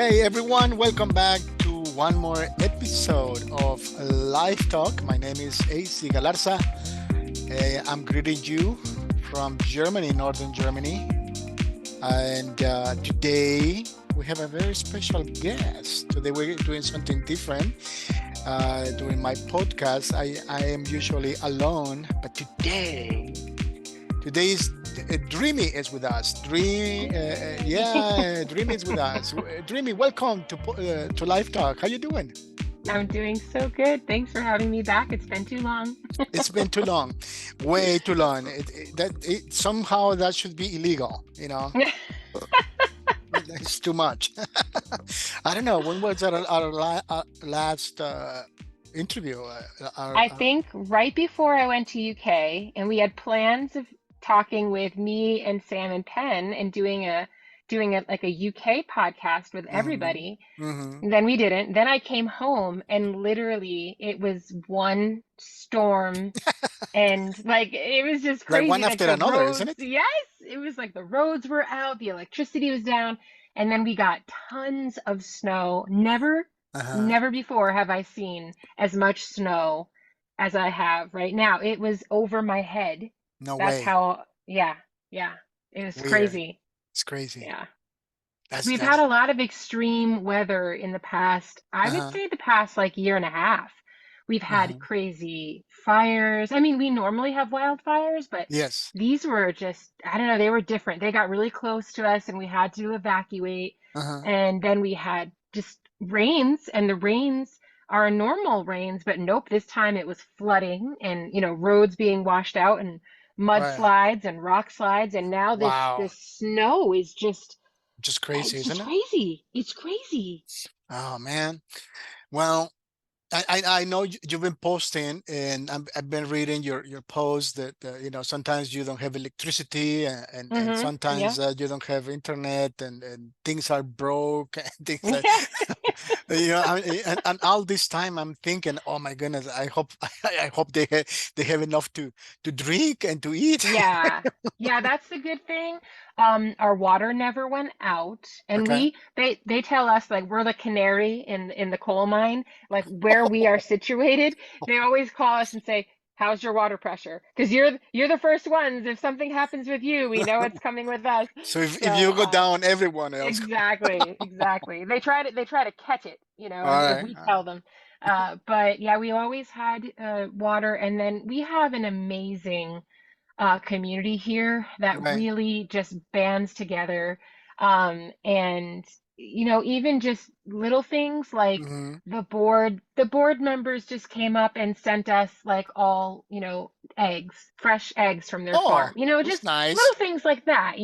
Hey everyone, welcome back to one more episode of Live Talk. My name is AC Galarza. I'm greeting you from Germany, Northern Germany. And today we have a very special guest. Today we're doing something different. During my podcast, I am usually alone, but today is Dreamy is with us. Dreamy is with us. Dreamy, welcome to Live Talk. How you doing? I'm doing so good. Thanks for having me back. It's been too long. It's been too long, way too long. Somehow that should be illegal. It's too much. I don't know. When was our last interview? I think right before I went to UK, and we had plans of talking with me and Sam and Penn and doing a like a UK podcast with Mhm, everybody. mhm. And then we didn't. Then I came home and literally it was one storm and like it was just Like one crazy. Like after the another, isn't roads, it? yes, it was like the roads were out, the electricity was down, and then we got tons of snow. Uh-huh. Never before have I seen as much snow as I have right now. It was over my head. No That's way. how, yeah, yeah. It was Weird. crazy. It's crazy. Yeah. That's We've had that's a lot of extreme weather in the past, I would uh-huh. say the past like year and a half. We've had Uh-huh. crazy fires. I mean, we normally have wildfires, but Yes. these were just, I don't know, they were different. They got really close to us and we had to evacuate. Uh-huh. And then we had just rains, and the rains are normal rains, but nope, this time it was flooding and, roads being washed out and Right. mudslides and rock slides. And now this Wow. this snow is just Just crazy, it's just isn't it? crazy. It's crazy. Oh man. Well, I know you've been posting, and I've been reading your posts that sometimes you don't have electricity, and Yeah. sometimes you don't have internet, and things are broke and things are Yeah. and all this time I'm thinking, oh my goodness, I hope I hope they have enough to drink and to eat. Yeah. Yeah, that's the good thing. Our water never went out, and Okay. they tell us like we're the canary in the coal mine, like where we are situated. They always call us and say, "How's your water pressure?" Because you're the first ones. If something happens with you, we know it's coming with us. So if So, you go down, everyone else. exactly, exactly. They try to catch it, All if right. we tell them. But yeah, we always had water, and then we have an amazing community here that Right. really just bands together. And even just little things like Mm-hmm. the board members just came up and sent us like all, eggs, fresh eggs from their Oh, farm. that's Just nice. little things like that.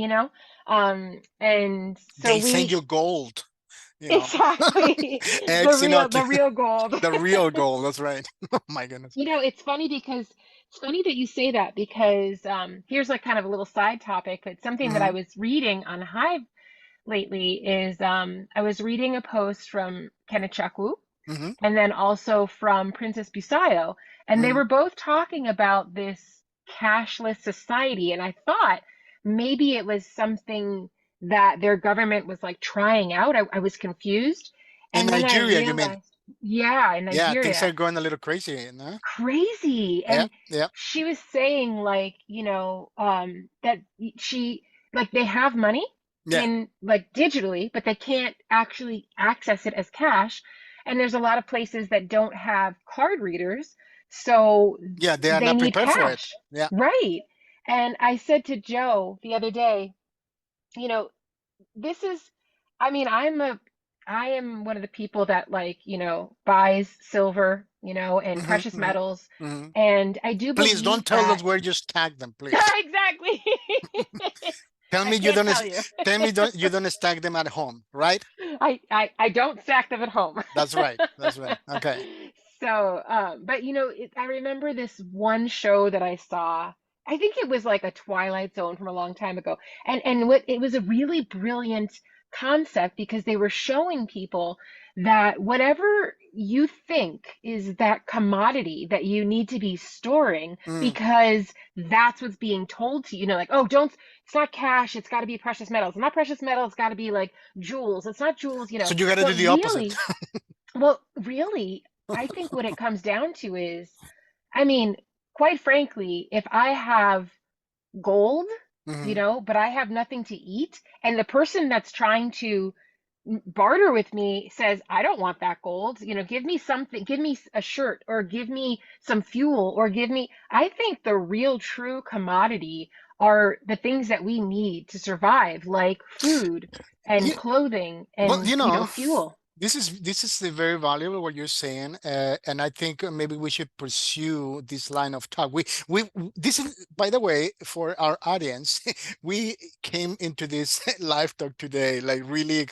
And so They send we you gold, you know, exactly the eggs, real the real gold. the real gold. That's right. Oh my goodness. It's funny that you say that because here's like kind of a little side topic, but something that I Mm-hmm. was reading on Hive lately is I was reading a post from Kennechuck Mm-hmm. and then also from Princess Busayo, and they Mm-hmm. were both talking about this cashless society, and I thought maybe it was something that their government was like trying out. I was confused, In and then I Nigeria, you mean? realized, yeah, in Yeah, things are Nigeria, going a little crazy, crazy. Yeah, And yeah, she was saying like, that she like they have money yeah, in like digitally, but they can't actually access it as cash. And there's a lot of places that don't have card readers, so yeah. They are they not need prepared for it. cash. Yeah. Right. And I said to Joe the other day, you know, this is, I mean, I am one of the people that like, buys silver, and Mm-hmm, precious mm-hmm, metals. mm-hmm. And I do Please believe don't tell us that where you stack them, please. exactly. Tell I me you can't don't. tell you. Tell me you don't stack them at home, right? I don't stack them at home. That's right. That's right. Okay. So, but I remember this one show that I saw. I think it was like a Twilight Zone from a long time ago, and what it was a really brilliant concept because they were showing people that whatever you think is that commodity that you need to be storing Mm. because that's what's being told to you, like, oh, don't, it's not cash, it's got to be precious metals. It's not precious metals, it's got to be like jewels. It's not jewels, So you got to do but the opposite. really, well, really, I think what it comes down to is, I mean, quite frankly, if I have gold, Hmm. but I have nothing to eat, and the person that's trying to barter with me says, I don't want that gold, give me something, give me a shirt, or give me some fuel, or give me, I think the real true commodity are the things that we need to survive, like food and Yeah, clothing well, and, fuel. this is very valuable what you're saying, and I think maybe we should pursue this line of talk. We this is, by the way, for our audience, we came into this live talk today like really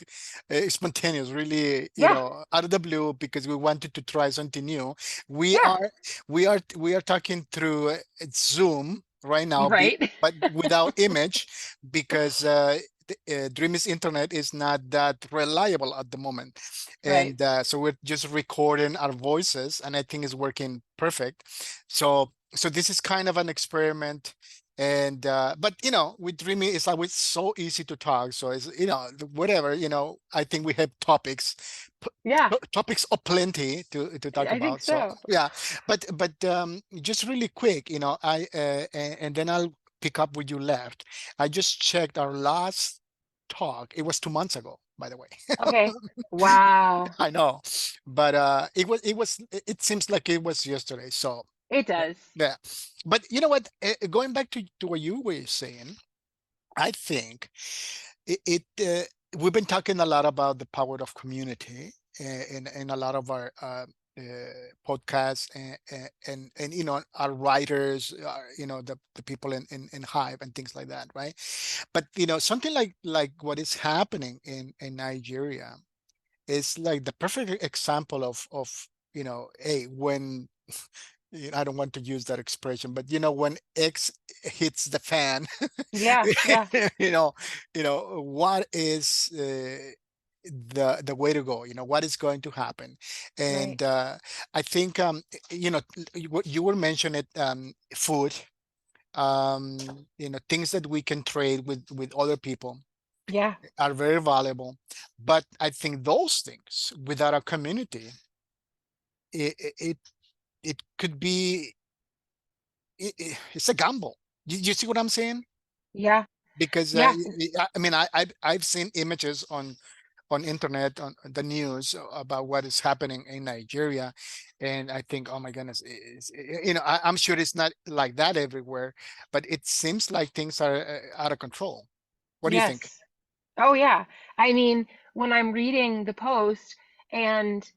spontaneous, really, Yeah, out of the blue because we wanted to try something new. We yeah, are we are talking through Zoom right now, right, but without image because Dreamy's internet is not that reliable at the moment, right. and so we're just recording our voices, and I think it's working perfect. So this is kind of an experiment, and but with Dreamy, it's always so easy to talk. So it's whatever. I think we have p- Yeah, topics of plenty to talk I think about. So so. yeah, but just really quick, I and then I'll pick up where you left. I just checked our last talk. It was 2 months ago, by the way. Okay. Wow. I know, but it seems like it was yesterday. So It does. yeah, but you know what? Going back to what you were saying, I think we've been talking a lot about the power of community in a lot of our podcasts, and our writers, the people in Hive and things like that, right? But something like what is happening in Nigeria is like the perfect example of when I don't want to use that expression, but when X hits the fan, Yeah, yeah, you know, what is the way to go? What is going to happen? right. And I think what you were mentioning, food, things that we can trade with other people Yeah, are very valuable. But I think those things without a community, it it could be it's a gamble. You see what I'm saying? yeah, Because yeah, I mean, I've seen images on internet, on the news, about what is happening in Nigeria, and I think, oh my goodness, I'm sure it's not like that everywhere, but it seems like things are out of control. What do you think? yes. Oh, yeah. I mean, when I'm reading the post and,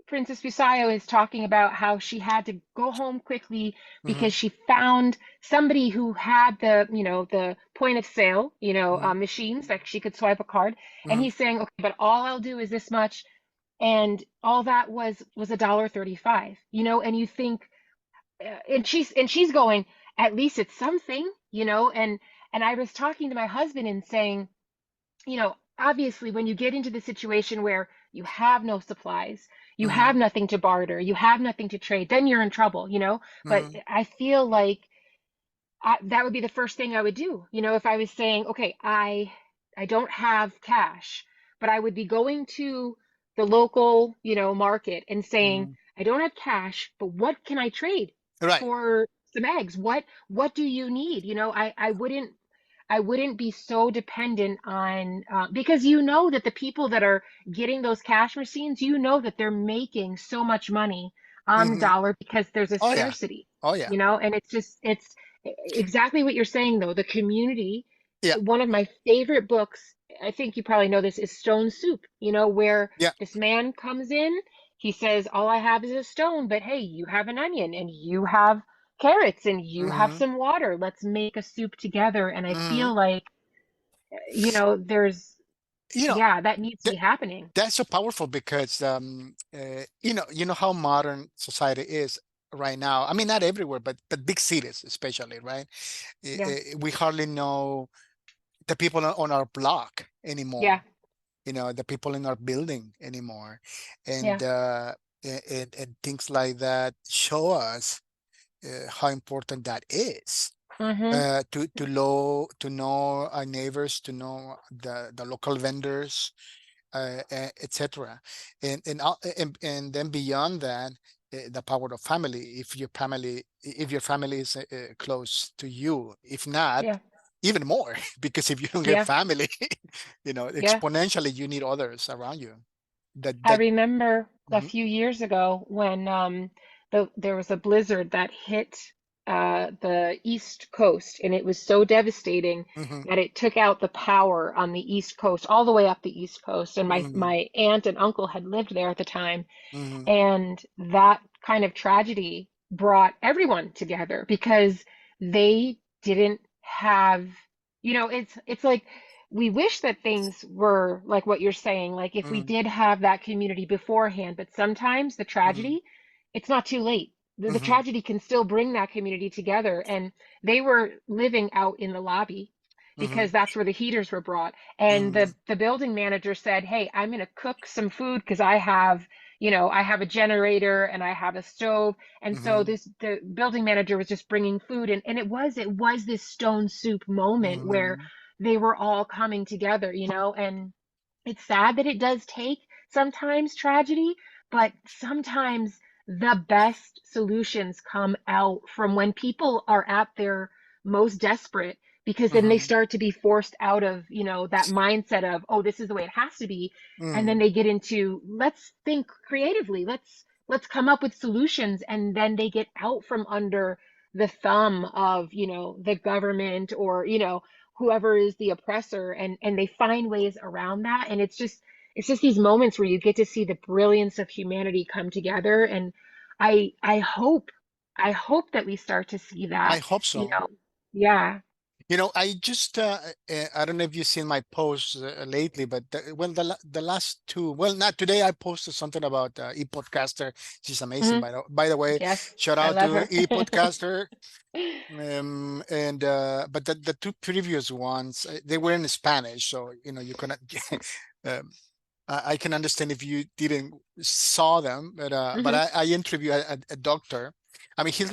Princess Busayo is talking about how she had to go home quickly Hmm. because she found somebody who had the point of sale, Hmm. machines that she could swipe a card. And Hmm. he's saying, okay, but all I'll do is this much. And all that was $1.35, and you think, and she's going, at least it's something, and I was talking to my husband and saying, obviously, when you get into the situation where you have no supplies, you Hmm. have nothing to barter, you have nothing to trade, then you're in trouble, But Hmm. I feel like that would be the first thing I would do, if I was saying, okay, I don't have cash, but I would be going to the local, market and saying, Hmm. I don't have cash, but what can I trade Right. for some eggs? What do you need? I wouldn't be so dependent on because that the people that are getting those cash machines, that they're making so much money on the Hmm. dollar because there's a Oh yeah. scarcity, Oh yeah. and it's exactly what you're saying though. The community, Yeah. one of my favorite books, I think you probably know this, is Stone Soup, where Yeah. this man comes in, he says, all I have is a stone, but hey, you have an onion and you have carrots and you have Hmm. some water. Let's make a soup together. And I Hmm. feel like, there's, You know, yeah, that needs to that, be happening. that's so powerful because you know how modern society is right now. I mean, not everywhere, but big cities especially, right? Yeah. We hardly know the people on our block Yeah. anymore, the people in our building anymore. Yeah. And and things like that show us how important that is, Mm-hmm. to know our neighbors, to know the local vendors, etc. And then beyond that, the power of family. If your family is close to you, if not, Yeah. even more, because if you don't get Yeah. family, Yeah. exponentially you need others around you. I That. remember a Mhm, few years ago when there was a blizzard that hit the East Coast, and it was so devastating mhm, that it took out the power on the East Coast, all the way up the East Coast. And my mhm, my aunt and uncle had lived there at the time, mhm, and that kind of tragedy brought everyone together because they didn't have, it's like we wish that things were like what you're saying, like if we mhm, did have that community beforehand, but sometimes the mhm, tragedy, it's not too late. The mhm, tragedy can still bring that community together. And they were living out in the lobby because mhm, that's where the heaters were brought. And mhm, the building manager said, "Hey, I'm going to cook some food because I have a generator and I have a stove." And so mhm, the building manager was just bringing food, and it was this stone soup moment where mhm, they were all coming together, and it's sad that it does take sometimes tragedy, but sometimes the best solutions come out from when people are at their most desperate, because then they mhm, start to be forced out of, that mindset of, oh, this is the way it has to be. And then mhm, they get into, let's think creatively. Let's come up with solutions. And then they get out from under the thumb of, the government, or, whoever is the oppressor, and they find ways around that. And it's just these moments where you get to see the brilliance of humanity come together. And I hope that we start to see I that, hope you so. know yeah. I just I don't know if you've seen my posts lately, but the last two, well, not today, I posted something about e-podcaster. She's amazing, Hmm. by the way. Yes, Shout I out love to her. e-podcaster. And but the two previous ones, they were in Spanish, so you cannot. um, I can understand if you didn't saw them, but Hmm. I interviewed a doctor. I mean, he's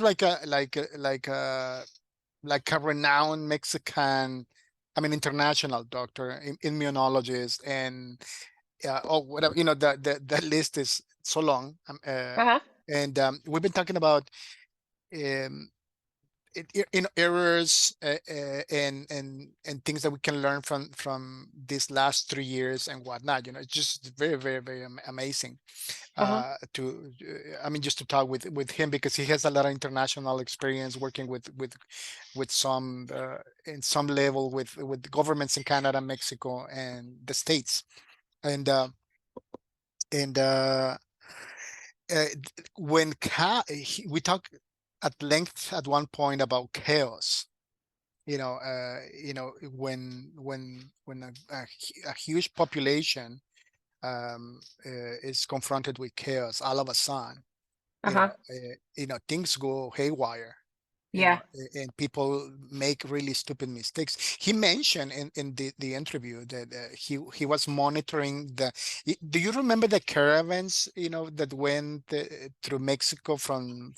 like a renowned Mexican, I mean, international doctor, immunologist, and oh, whatever, the list is so long. Uh-huh. And we've been talking about um, errors, and things that we can learn from these last 3 years and whatnot. It's just very, very, very amazing Uh-huh. to I mean, just to talk with him, because he has a lot of international experience working with some in some level with governments in Canada, Mexico, and the States. And and uh and uh we talk at length at one point about chaos. When a huge population is confronted with chaos all of a sudden, Uh-huh. things go haywire, Yeah. and people make really stupid mistakes. He mentioned in the interview that he was monitoring do you remember the caravans, that went through Mexico from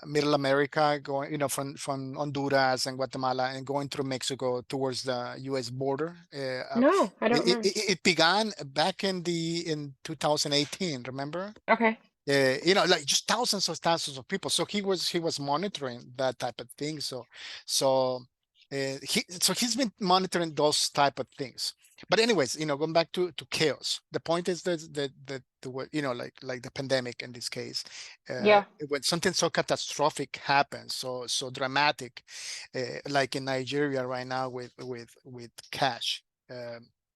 Middle America, going, from Honduras and Guatemala, and going through Mexico towards the U.S. border. No, I don't It, remember. it, it began back in 2018. Remember? Okay. Like just thousands of people. So he was monitoring that type of thing. So he's been monitoring those type of things. But anyways, going back to chaos. The point is that like the pandemic in this case, Yeah. when something so catastrophic happens, so dramatic, like in Nigeria right now with cash,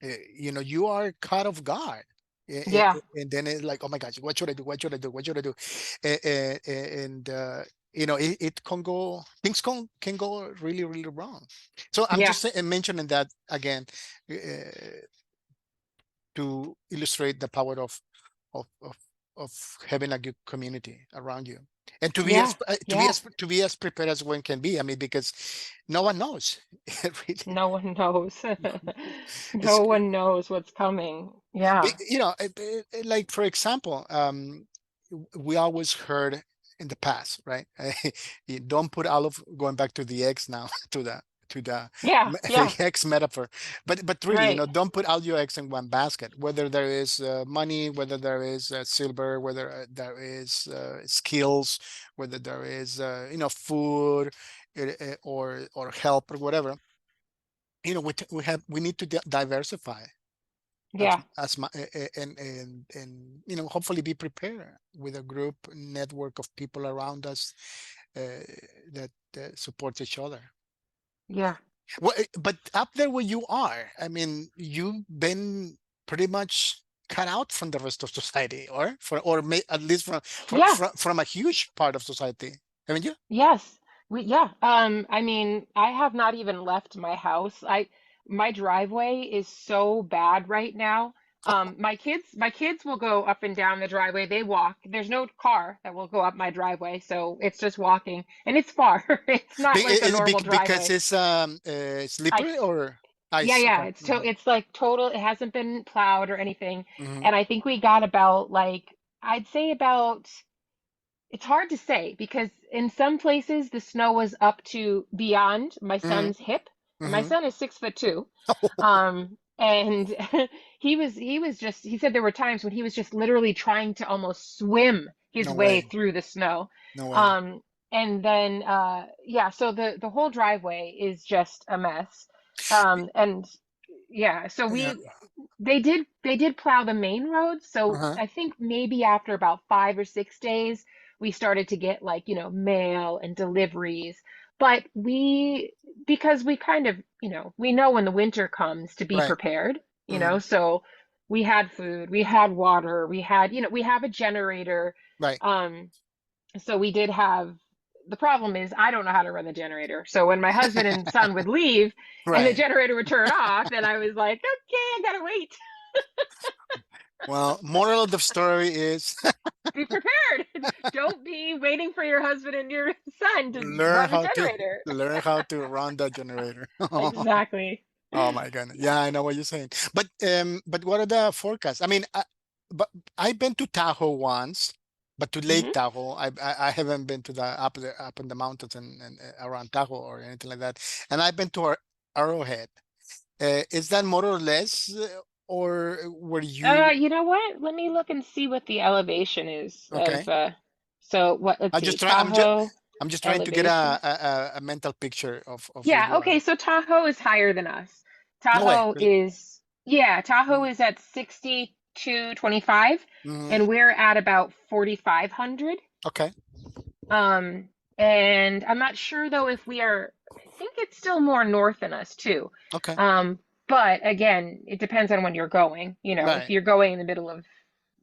you are caught off guard. Yeah. And then it's like, oh my gosh, what should I do? What should I do? What should I do? And it can go, things can go really, really wrong. So I'm Yeah. just mentioning that again, uh, to illustrate the power of of having a good community around you. And to be as Yeah. Yeah. to be as prepared as one can be. I mean, because no one knows. Really, No one knows. it's No one knows what's coming. Yeah. you know, like for example, we always heard in the past, right? You don't put olive, going back to the eggs now, to the Yeah. the Yeah. eggs metaphor, but really, Right. don't put all your eggs in one basket. Whether there is money, whether there is silver, whether there is skills, whether there is food, or help or whatever. We need to diversify Yeah. and hopefully be prepared with a group network of people around us that supports each other. Yeah. Well, but up there where you are, I mean, you've been pretty much cut out from the rest of society, at least Yeah. from a huge part of society, haven't you? Yes. Yeah. I mean, I have not even left my house. My driveway is so bad right now. My kids will go up and down the driveway. They walk. There's no car that will go up my driveway, so it's just walking. And it's far. It's not like a normal Because driveway. it's slippery Ice. or Yeah, ice. yeah. Okay. It's like total, it hasn't been plowed or anything. Hmm. And I think we got about like I'd say about it's hard to say because in some places the snow was up to beyond my Hmm. son's hip, and my Hmm. son is 6'2". And he said there were times when he was just literally trying to almost swim his No way way. through the snow. No way. Um, and then yeah, so the whole driveway is just a mess. And yeah, so Yeah. they did plow the main roads. So Uh-huh. I think maybe after about 5 or 6 days, we started to get like, mail and deliveries. But because we kind of, we know when the winter comes to be Right. prepared, Hmm. so we had food, we had water, we have a generator. Right. Um, so we did have, the problem is I don't know how to run the generator. So when my husband and son would leave and the Right. generator would turn off, then I was like, okay, I gotta wait. Well, moral of the story is Be prepared. Don't be waiting for your husband and your son to learn run the how to generator. run the generator. Exactly. Oh my goodness. Yeah, I know what you're saying. But what are the forecasts? I mean, but I've been to Tahoe once, but to Lake Hmm. Tahoe, I haven't been to the up in the mountains and around Tahoe or anything like that. And I've been to Arrowhead. Is that more or less, or were you You know what? Let me look and see what the elevation is of okay? so what, let's I see, just try. I'm just Tahoe I'm just trying to get elevation. a mental picture of where Yeah, you okay, are. so Tahoe is higher than us. No way. Tahoe Really? is, yeah, Tahoe is at 6225 Mm-hmm. and we're at about 4,500. Okay. Um, and I'm not sure though if we are, I think it's still more north than us too. Okay. Um, but again, it depends on when you're going. If Right. you're going in the middle of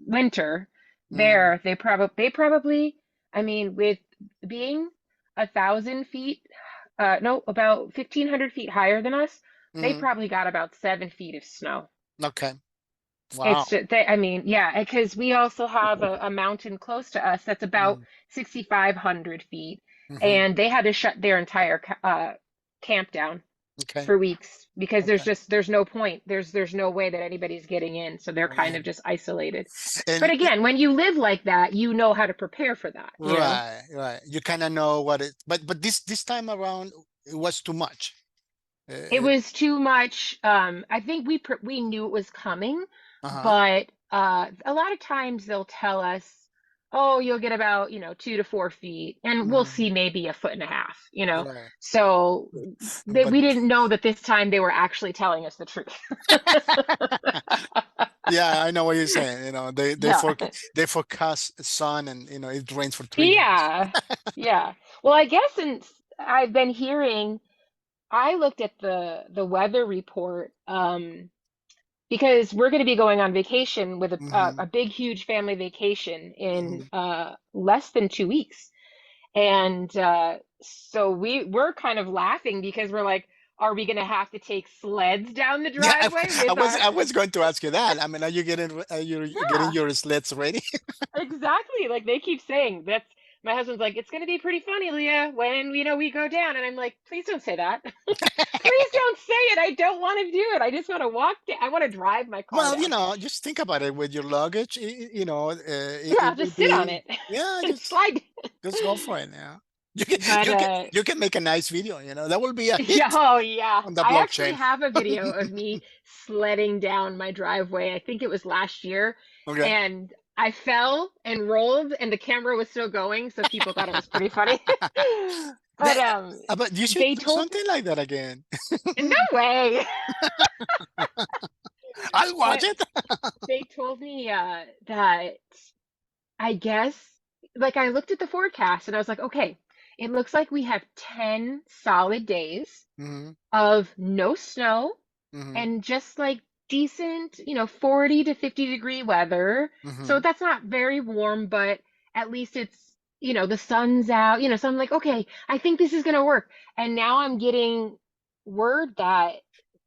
winter, Mm-hmm. they probably, I mean, with being 1,000 feet, no, about 1,500 feet higher than us, they Mm-hmm. probably got about 7 feet of snow. Okay. It's Wow. just, I mean, yeah, because we also have a mountain close to us that's about Mm-hmm. 6,500 feet, Mm-hmm. and they had to shut their entire camp down Okay. for weeks because Okay. there's no point. There's no way that anybody's getting in, so they're kind Right. of just isolated. But And again, when you live like that, you know how to prepare for that. right, right. You kind of know what it, but this time around it was too much. It Uh, was too much. I think we knew it was coming, uh-huh. but a lot of times they'll tell us, "Oh, you'll get about 2 to 4 feet," and we'll Hmm. see maybe a foot and a half. Right. So But we didn't know that this time they were actually telling us the truth. yeah, I know what you're saying. Yeah. They forecast sun and it rains for 3 days. Yeah. Yeah. Well, I guess since I've been hearing, I looked at the weather report. Because we're going to be going on vacation with Hmm. a big, huge family vacation in Hmm. less than 2 weeks. And so we're kind of laughing because we're like, are we going to have to take sleds down the Yeah, driveway with our, I was going to ask you that. I mean, are you getting yeah, your sleds ready? exactly. Like they keep saying my husband's like, it's going to be pretty funny, Leah, when we go down. And I'm like, please don't say that. Please don't say it. I don't want to do it. I just want to walk down. I want to drive my car Well, down. just think about it with your luggage. Yeah, It I'll will just sit on be, it yeah, and slide. just go for it. Yeah, you can But you can make a nice video. That will be a yeah, hit oh yeah. on the I actually blockchain. have a video of me sledding down my driveway. I think it was last year, Okay. and I fell and rolled, and the camera was still going, so people thought it was pretty funny. But That, but you should they do told me, something like that again. no way. I'll watch But it. they told me that I guess, like, I looked at the forecast and I was like, okay, it looks like we have 10 solid days Hmm. of no snow Hmm. and just like decent, 40 to 50-degree weather. So Hmm. that's not very warm, but at least it's, the sun's out, so I'm like, okay, I think this is gonna work. And now I'm getting word that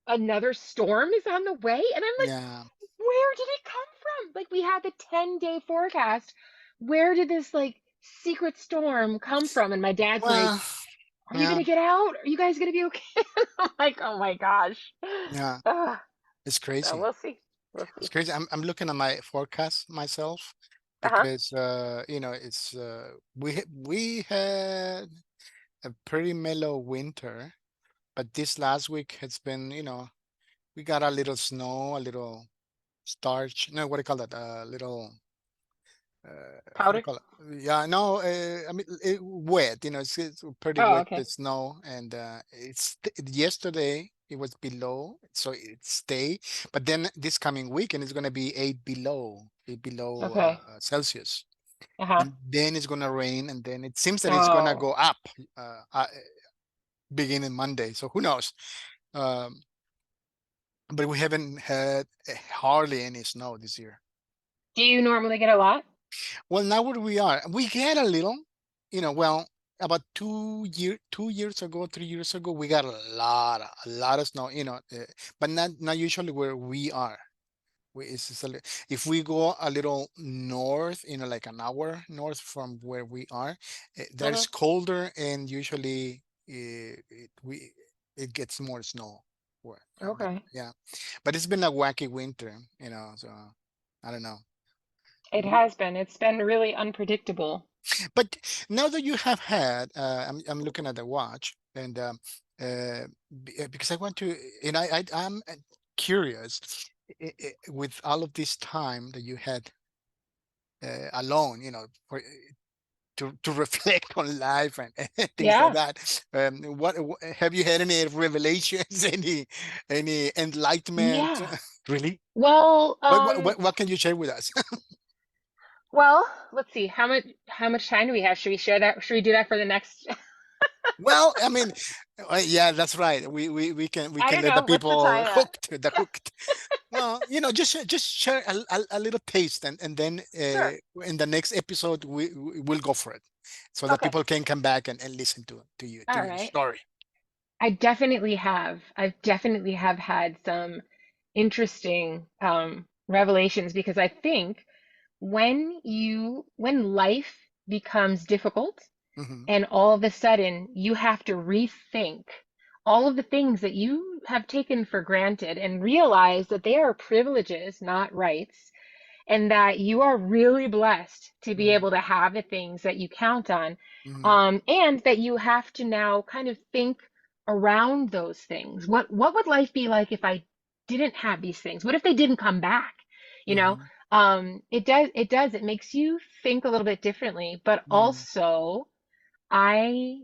another storm is on the way. And I'm like, Yeah. where did it come from? Like, we had the 10-day forecast. Where did this like secret storm come from? And my dad's like, Well, are you yeah, gonna get out? Are you guys gonna be okay? I'm like, oh my gosh. yeah. Ugh. It's So crazy. we'll see. We'll It's see. crazy. I'm looking at my forecast myself Uh-huh. because it's we had a pretty mellow winter, but this last week has been, we got a little snow, a little starch. No, what do you call that? A little how do you Powder? call it? Yeah, no, I mean wet. It's pretty Oh, wet okay. with snow, and yesterday it was below, so it stay. But then this coming weekend it's gonna be eight below Okay. Celsius, Uh-huh. and then it's gonna rain, and then it seems that it's gonna Oh. go up beginning Monday. So who knows? Um, but we haven't had hardly any snow this year. Do you normally get a lot? Well, now where we are, we get a little, well, about 2 years ago, 3 years ago, we got a lot of snow, but not usually where we are. It's just if we go a little north, like an hour north from where we are, Mm-hmm. there's colder and usually it gets more snow. But Okay. yeah, but it's been a wacky winter, so I don't know. It has been. It's been really unpredictable. But now that you have had, I'm looking at the watch, and because I want to, and I'm curious, with all of this time that you had alone, to reflect on life and things like Yeah. that. What have you had any revelations, any enlightenment? Yeah. Really? Well, What can you share with us? well, let's see. How much time do we have? Should we share that? Should we do that for the next? Well, I mean, yeah, that's right. We I can don't let the know. What's the people time at? hooked. Well, just share a little taste, and then Sure. in the next episode we'll go for it, so that Okay. people can come back and listen to you to All your right. story. I definitely have. I've definitely have had some interesting revelations because I think when life becomes difficult Hmm. and all of a sudden you have to rethink all of the things that you have taken for granted and realize that they are privileges, not rights, and that you are really blessed to be Hmm. able to have the things that you count on, Hmm. and that you have to now kind of think around those things. What would life be like if I didn't have these things? What if they didn't come back? You know, Hmm. it makes you think a little bit differently, but Hmm. also I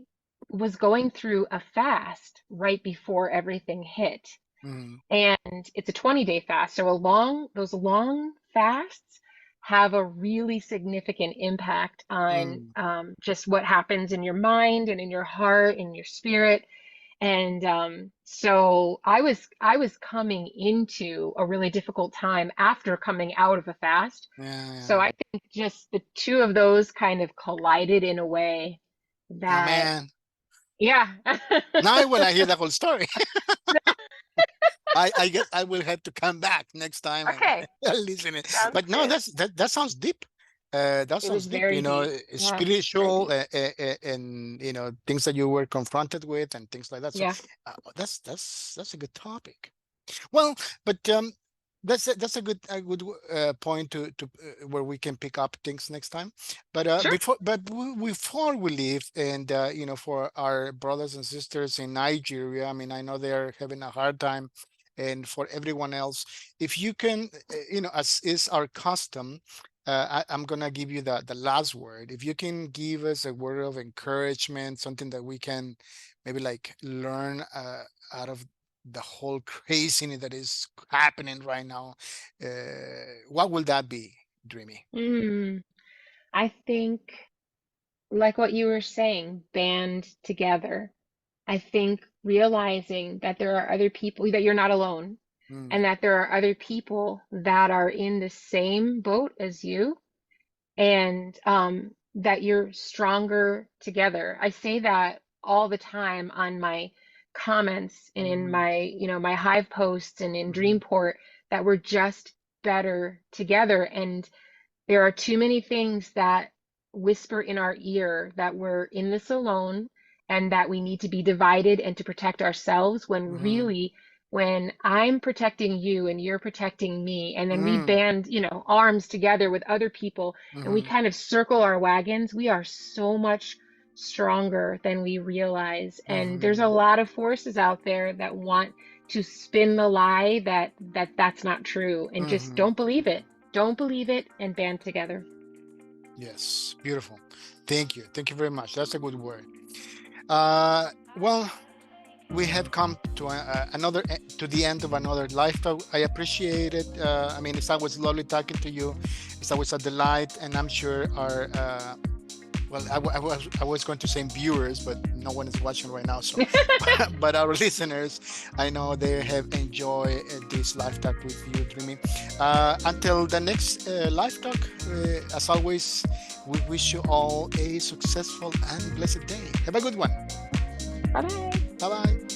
was going through a fast right before everything hit. Hmm. And it's a 20-day fast. So those long fasts have a really significant impact on Hmm. just what happens in your mind and in your heart and your spirit. And so I was coming into a really difficult time after coming out of a fast. Yeah, So yeah. I think just the two of those kind of collided in a way Oh that, man, yeah. now I want to hear the whole story. I guess I will have to come back next time and Okay, listen it. sounds But no, good. that sounds deep. That It was sounds deep, very deep. Yeah, very spiritual, deep. and things that you were confronted with and things like that. So Yeah, that's a good topic. Well, but that's a good point to where we can pick up things next time. But sure. before we leave, and for our brothers and sisters in Nigeria, I mean, I know they're having a hard time, and for everyone else, if you can, as is our custom. I'm gonna give you the last word. If you can give us a word of encouragement, something that we can maybe like learn out of the whole craziness that is happening right now, what will that be, Dreamy? Mm, I think, like what you were saying, band together. I think realizing that there are other people, that you're not alone, Mm, and that there are other people that are in the same boat as you, and that you're stronger together. I say that all the time on my comments and in mhm, my, my Hive posts and in mhm, DreamPort, that we're just better together. And there are too many things that whisper in our ear that we're in this alone and that we need to be divided and to protect ourselves, when mhm, really, when I'm protecting you and you're protecting me, and then we mm, band, arms together with other people and we mhm, kind of circle our wagons, we are so much stronger than we realize. And there's a mhm, lot of forces out there that want to spin the lie that's not true, and just mhm. don't believe it. Don't believe it and band together. Yes, beautiful. Thank you very much. That's a good word. Well, we have come to to the end of another life talk. I appreciate it. I mean, it's always lovely talking to you. It's always a delight, and I'm sure our well, I was going to say viewers, but no one is watching right now. So, but our listeners, I know they have enjoyed this live talk with you, Dreamy. Until the next live talk, as always, we wish you all a successful and blessed day. Have a good one. Bye bye. Bye bye.